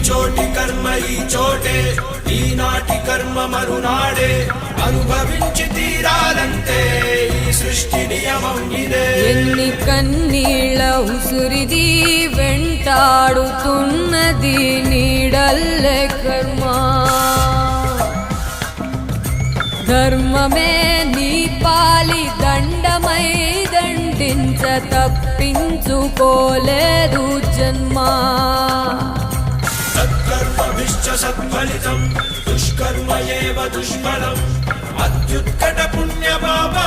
చోటి కర్మ ఈ చోటే, ఈనాటి కర్మ మరునాడే, అనుభవించి తీరాలంటే ఈ సృష్టి నియమం ఇదే. ఎన్ని కన్నీళ్ళ ఉసురిది వెంటాడుతున్నది నీడల్లే కర్మ. ధర్మమే నీ పాలి దండమై దండించ తప్పించుకోలేదు జన్మ. సత్కర్మభిశ్చ సత్ఫలితం, దుష్కర్మ ఏవ దుష్ఫలం. అత్యుత్కట పుణ్య పాపా